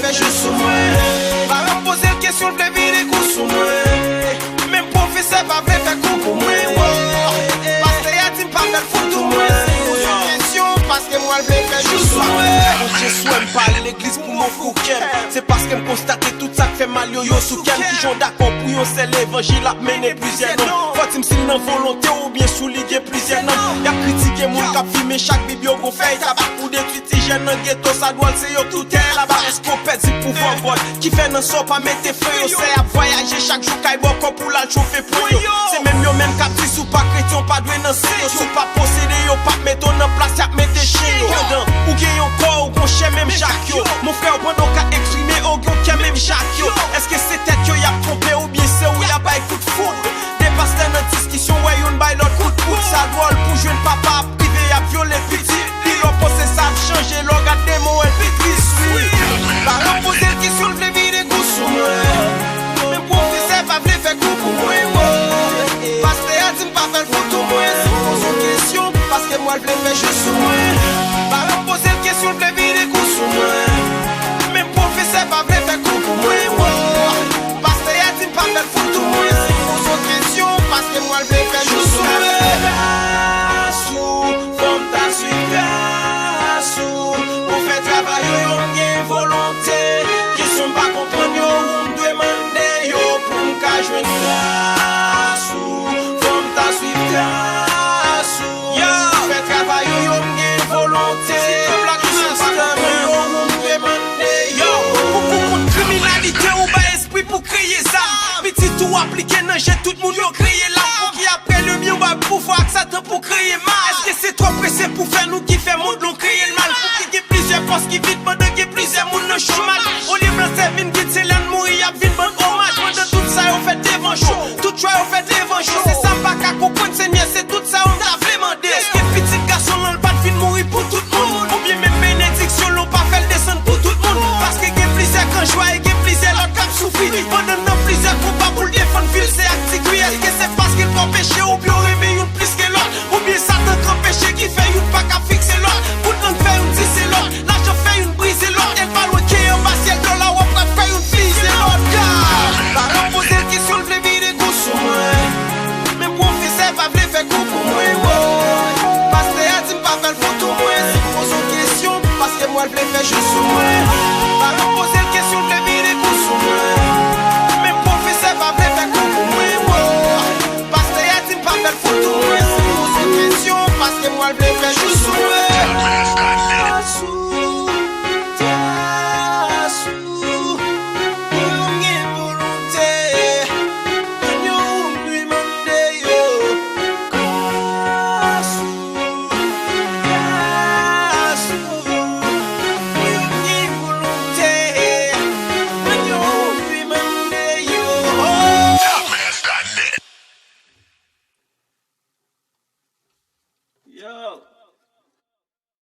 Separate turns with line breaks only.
faire juste sur moi. Pas me poser la question, je vais vider coup sur moi. Même professeur pas fait faire coup pour moi. Parce que y'a dit pas faire photo moi. Parce que moi je vais faire juste sur moi. Je souhaite pas l'église pour mon fouquem. C'est parce que me constater tout ça qui fait mal yo sous kem. Qui j'en d'accord pour yon c'est l'évangile à mener plusieurs noms. Faut-il me s'il n'en volonté ou bien souligner plusieurs noms. Y'a critiqué mon cap filmé chaque biblio qu'on fait. Tabac pour détruire tes jeunes dans ghetto ça doit le c'est yo tout est là-bas. Est-ce qu'on pète si pouvoir boy qui fait non sort pas mettre feu yo. C'est à voyager chaque jour qu'aille bon pour la chauffer pour yo. C'est même yo même cap si sous pas chrétien pas doué dans si yo. Sous pas posséder yo pas mettre en place y'a mettre chez yo. Ou gen yon corps ou qu'on chè même Jacques yo. Mon frère pendant qu'à exprimer au gon qui même Jacques yo. Est-ce que c'est tête yo y'a trompé ou bien c'est ou y'a bail coup de foudre. Des pasteurs dans discussion ouais yon bail l'autre coup de poudre. Ça drôle pour jeune papa privé y'a violé petit. Puis l'on pensé ça a changé l'on garde des mots elle pétrisse oui. Par exemple poser le question le vide des goûts sur moi. Même professeur pas vle faire coup pour moi. Pasteur a dit pas faire photo moi. Pose une question parce que moi je vle faire juste sur moi. Par exemple poser le question le vide des goûts sur moi. Même professeur pas vle faire coup pour moi. Pasteur a dit pas faire photo moi. Pose une question parce que moi je vle faire juste sur moi. Comme ta suite pour faire travailler on gain volonté. Question pas comprendre yo ou me demander yo pour me cacher une grâce comme ta suite faire travailler yo me gain volonté. Comme la question pas comprendre yo ou me demander yo pour criminalité ou bas esprit pour créer ça. Petit tout appliqué dans jet tout le monde yo créer là pour qui après le mieux va pouvoir que ça pour créer mal. Est-ce que c'est trop pressé pour faire nous qui fait monde l'on créer le mal pour qu'il y ait plusieurs postes qui vite pendant qu'il y ait plusieurs monde dans chômage. Au lieu de faire une guide c'est l'un de mourir y'a vite bon hommage. Pendant tout ça on fait des vents chauds. Tout choix on fait des vents chauds. C'est ça pas qu'à comprendre Seigneur c'est tout ça on t'a demandé. Est-ce que petit garçon l'on pas de fin mourir pour tout le monde. Ou bien même bénédiction l'on pas fait le descendre pour tout le monde. Parce que y'a plusieurs quand joie et y'a plusieurs l'autre cap souffrir. Pendant nos plusieurs combats pour le défendre ville c'est actiqué. Est-ce que c'est parce qu'il faut pécher ou bien réveiller une plus que l'autre. Ou bien Satan grand péché qui fait une pas qu'à fixer l'autre. Pour nous faire une tisse l'autre. L'argent fait une brise l'autre. Elle va loin qui est en bas ciel de là où on peut faire une frise l'autre. Par exemple poser la question le vide des goûts sur moi. Même professeur pas vle faire coup pour moi. Pasteur a dit pas faire photo moi. C'est pose une question parce que moi je vle faire juste sur moi.